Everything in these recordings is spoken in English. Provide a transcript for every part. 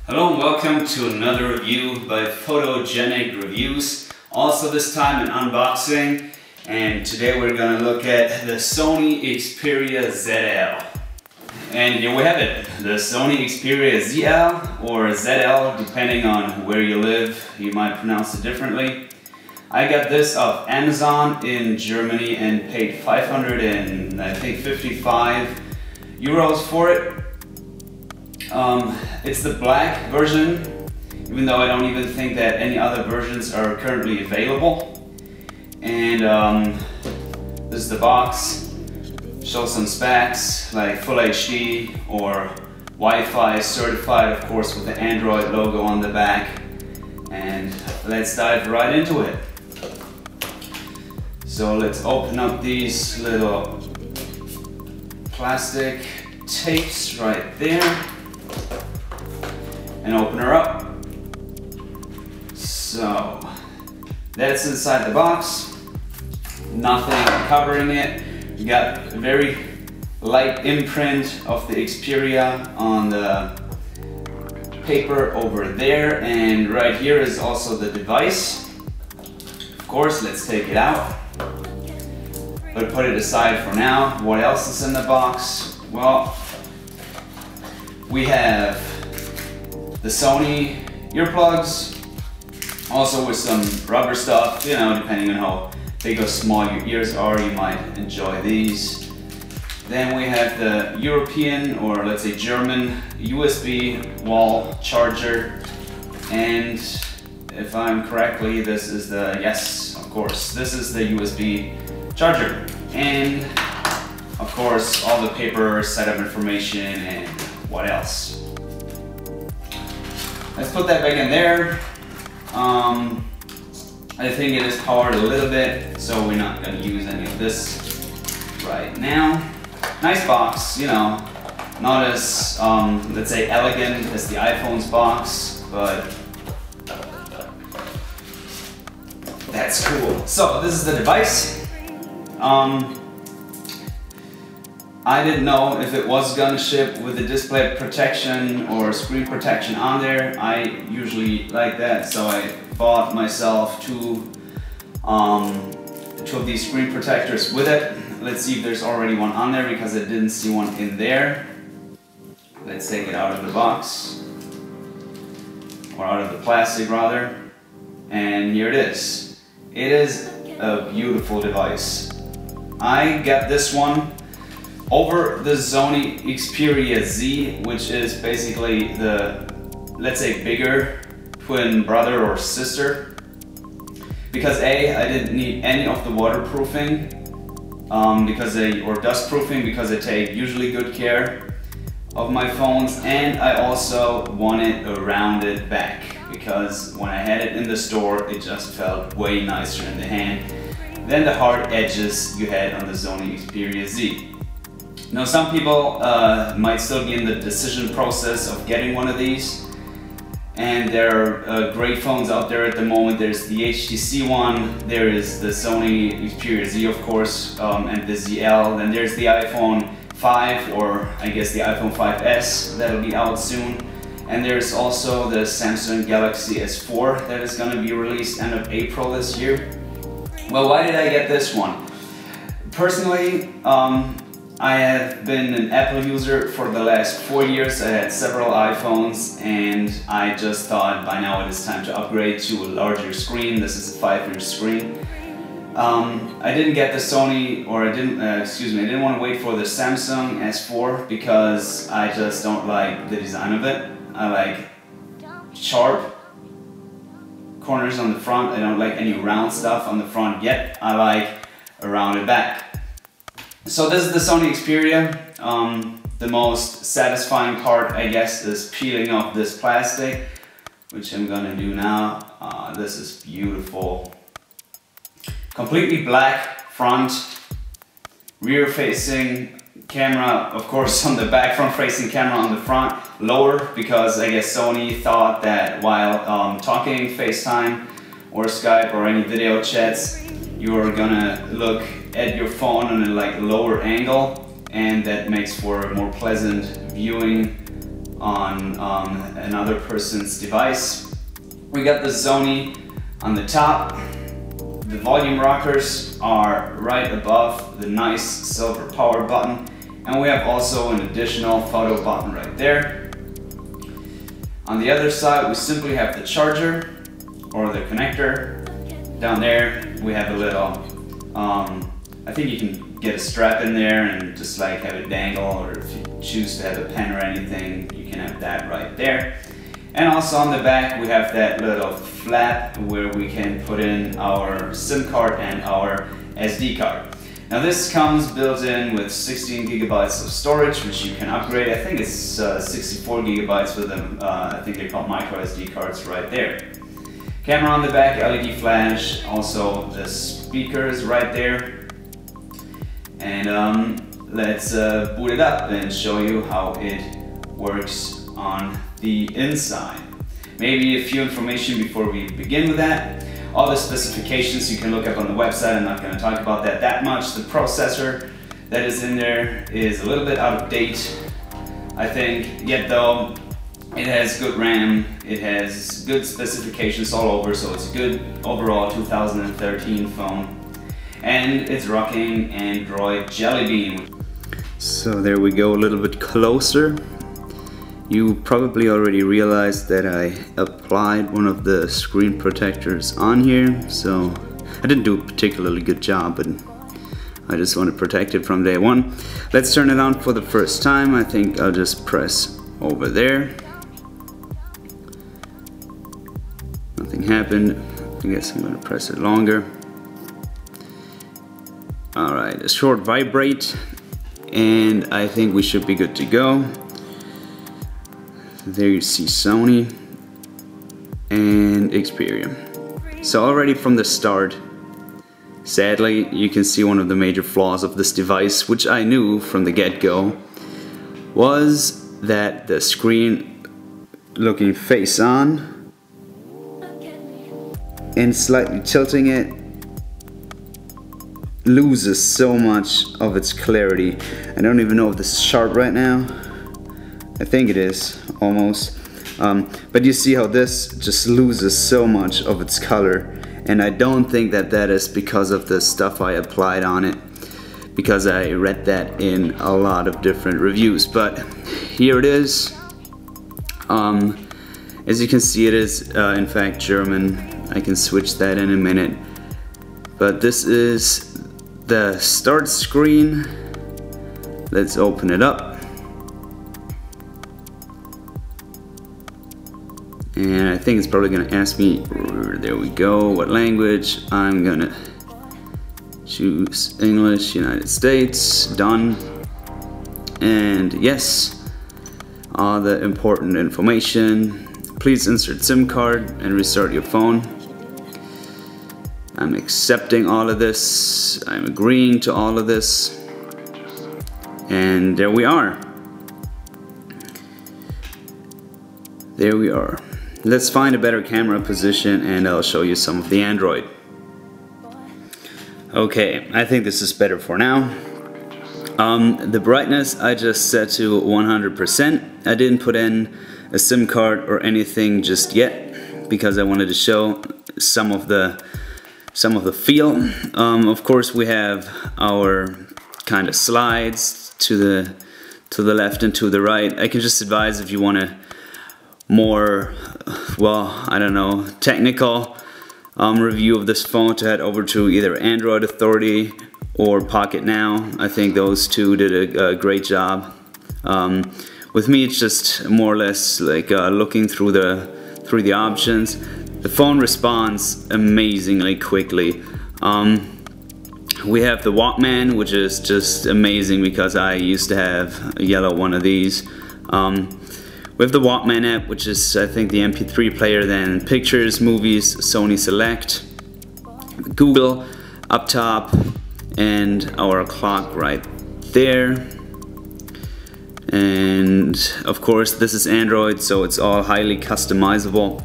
Hello and welcome to another review by Photogenic Reviews. Also this time an unboxing, and today we're gonna look at the Sony Xperia ZL. And here we have it, the Sony Xperia ZL or ZL, depending on where you live, you might pronounce it differently. I got this off Amazon in Germany and paid 555 euros for it. It's the black version, even though I don't even think that any other versions are currently available. And this is the box. Shows some specs like Full HD or Wi-Fi certified, of course, with the Android logo on the back. And let's dive right into it. So let's open up these little plastic tapes right there and open her up. So that's inside the box, nothing covering it. You got a very light imprint of the Xperia on the paper over there, and right here is also the device. Of course, let's take it out, but put it aside for now. What else is in the box? Well, we have the Sony earplugs, also with some rubber stuff, you know, depending on how big or small your ears are, you might enjoy these. Then we have the European, or let's say German, USB wall charger. And if I'm correctly, this is the, yes, of course, this is the USB charger. And of course, all the paper, setup information, and what else. Let's put that back in there. I think it is powered a little bit, so we're not going to use any of this right now. Nice box, you know, not as, let's say, elegant as the iPhone's box, but that's cool. So this is the device. I didn't know if it was gonna ship with the display protection or screen protection on there. I usually like that, so I bought myself two of these screen protectors with it. Let's see if there's already one on there, because I didn't see one in there. Let's take it out of the box, or out of the plastic rather, and here it is. It is a beautiful device. I got this one over the Sony Xperia Z, which is basically the, let's say, bigger twin brother or sister, because I didn't need any of the waterproofing or dust proofing, because I take usually good care of my phones, and I also wanted a rounded back, because when I had it in the store it just felt way nicer in the hand than the hard edges you had on the Sony Xperia Z. Now, some people might still be in the decision process of getting one of these, and there are great phones out there at the moment. There's the HTC one, there is the Sony Xperia Z, of course, and the ZL. Then there's the iPhone 5, or I guess the iPhone 5S, that'll be out soon. And there's also the Samsung Galaxy S4 that is going to be released end of April this year. Well, why did I get this one? Personally, I have been an Apple user for the last 4 years. I had several iPhones, and I just thought by now it is time to upgrade to a larger screen. This is a 5-inch screen. I didn't get the Sony, or I didn't want to wait for the Samsung S4, because I just don't like the design of it. I like sharp corners on the front. I don't like any round stuff on the front yet. I like a rounded back. So this is the Sony Xperia. The most satisfying part, I guess, is peeling off this plastic, which I'm gonna do now. This is beautiful. Completely black front, rear facing camera, of course, on the back, front facing camera on the front, lower, because I guess Sony thought that while talking FaceTime or Skype or any video chats, you're gonna look at your phone on a lower angle, and that makes for a more pleasant viewing on another person's device. We got the Sony on the top. The volume rockers are right above the nice silver power button, and we have also an additional photo button right there. On the other side, we simply have the charger or the connector. Down there we have a little, I think you can get a strap in there and just like have it dangle, or if you choose to have a pen or anything, you can have that right there. And also on the back we have that little flap where we can put in our SIM card and our SD card. Now this comes built in with 16 gigabytes of storage, which you can upgrade. I think it's 64 gigabytes with them. I think they're called micro SD cards right there. Camera on the back, LED flash, also the speakers right there. And let's boot it up and show you how it works on the inside. Maybe a few information before we begin with that. All the specifications you can look up on the website. I'm not going to talk about that much. The processor that is in there is a little bit out of date, I think, yet though it has good RAM, it has good specifications all over, so it's a good overall 2013 phone. And it's rocking Android Jelly Bean. So there we go, a little bit closer. You probably already realized that I applied one of the screen protectors on here, so I didn't do a particularly good job, but I just want to protect it from day one. Let's turn it on for the first time. I think I'll just press over there. Nothing happened. I guess I'm going to press it longer. Alright, a short vibrate, and I think we should be good to go. There you see Sony and Xperia. So already from the start, sadly, you can see one of the major flaws of this device, which I knew from the get-go, was that the screen looking face on and slightly tilting it loses so much of its clarity. I don't even know if this is sharp right now. I think it is, almost. But you see how this just loses so much of its color, and I don't think that that is because of the stuff I applied on it, because I read that in a lot of different reviews. But here it is. As you can see, it is in fact German. I can switch that in a minute. But this is the start screen. Let's open it up. And I think it's probably going to ask me, there we go, what language. I'm going to choose English, United States, done. And yes, all the important information. Please insert SIM card and restart your phone. I'm accepting all of this. I'm agreeing to all of this. And there we are. There we are. Let's find a better camera position and I'll show you some of the Android. Okay, I think this is better for now. The brightness I just set to 100%. I didn't put in a SIM card or anything just yet because I wanted to show some of the feel. Of course, we have our kind of slides to the left and to the right. I can just advise, if you want to more, well, I don't know, technical review of this phone, to head over to either AndroidAuthority or PocketNow. I think those two did a great job. With me, it's just more or less like looking through the options. The phone responds amazingly quickly. We have the Walkman, which is just amazing because I used to have a yellow one of these. We have the Walkman app, which is, I think, the MP3 player, then pictures, movies, Sony Select, Google up top, and our clock right there. And of course, this is Android, so it's all highly customizable.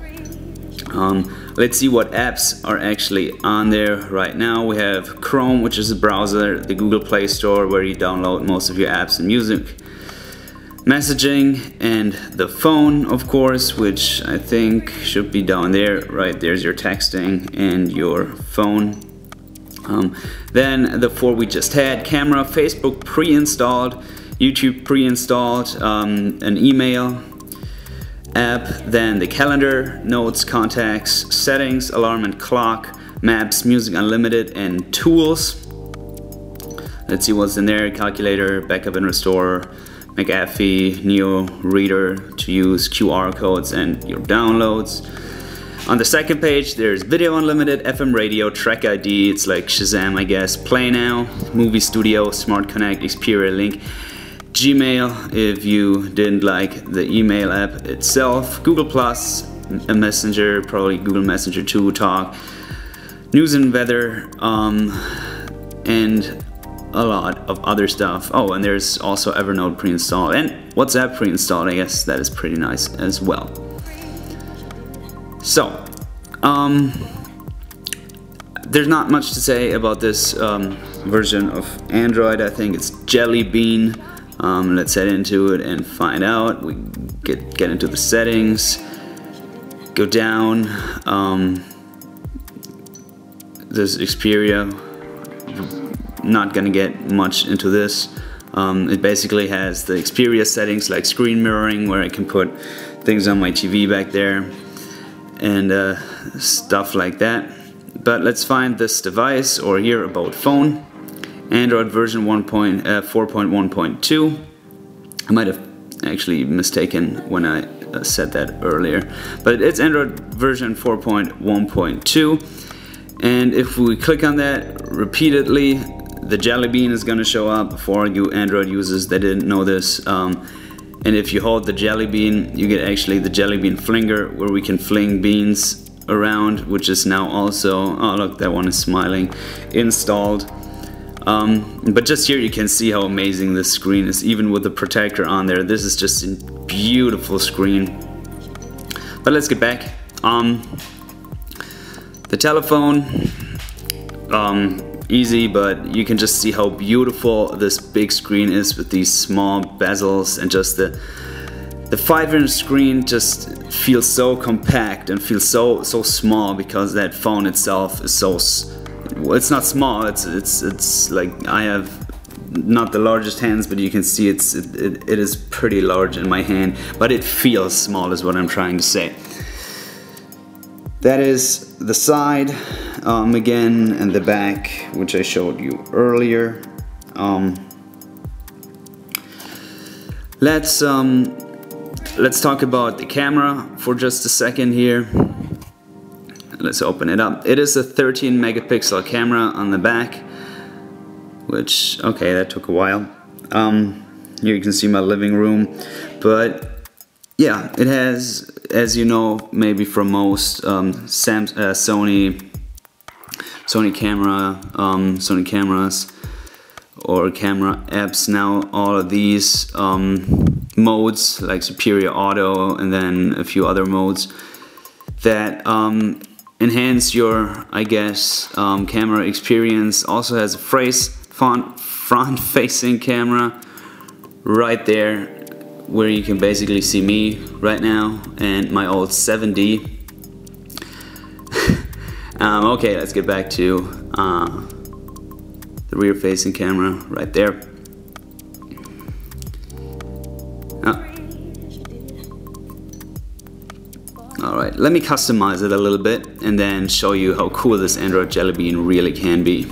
Let's see what apps are actually on there right now. We have Chrome, which is a browser, the Google Play Store, where you download most of your apps and music. messaging, and the phone, of course, which I think should be down there. Right, there's your texting and your phone. Then the 4 we just had: camera, Facebook pre-installed, YouTube pre-installed, an email app, then the calendar, notes, contacts, settings, alarm and clock, maps, music unlimited, and tools. Let's see what's in there: calculator, backup and restore, McAfee, Neo reader to use QR codes and your downloads. On the second page there's video unlimited, FM radio, track ID, it's like Shazam I guess, Play Now, Movie Studio, Smart Connect, Xperia Link, Gmail if you didn't like the email app itself, Google Plus, a messenger, probably Google Messenger 2, Talk, news and weather, and a lot of other stuff. Oh, and there's also Evernote pre-installed and WhatsApp pre-installed. I guess that is pretty nice as well. So, there's not much to say about this version of Android. I think it's Jelly Bean. Let's head into it and find out. We get into the settings, go down. This Xperia, not gonna get much into this. It basically has the Xperia settings like screen mirroring, where I can put things on my TV back there and stuff like that. But let's find this device, or here about phone. Android version 4.1.2. I might have actually mistaken when I said that earlier, but it's Android version 4.1.2. and if we click on that repeatedly, the Jelly Bean is going to show up. For you Android users that didn't know this, and if you hold the Jelly Bean, you get actually the Jelly Bean flinger, where we can fling beans around, which is now also, oh look, that one is smiling, installed. But just here you can see how amazing this screen is, even with the protector on there. This is just a beautiful screen. But let's get back. The telephone, easy, but you can just see how beautiful this big screen is with these small bezels, and just the 5-inch screen just feels so compact and feels so small, because that phone itself is so, well, it's not small, it's like, I have not the largest hands, but you can see it is pretty large in my hand, but it feels small is what I'm trying to say. That is the side again, and the back, which I showed you earlier. Let's talk about the camera for just a second here. Let's open it up. It is a 13 megapixel camera on the back, which, okay, that took a while. Here you can see my living room, but yeah, it has, as you know, maybe from most Sony cameras or camera apps now, all of these modes like Superior Auto and then a few other modes that enhance your, I guess, camera experience. Also has a front-facing camera right there, where you can basically see me right now and my old 7D. Okay, let's get back to the rear-facing camera right there. Alright, let me customize it a little bit and then show you how cool this Android Jelly Bean really can be.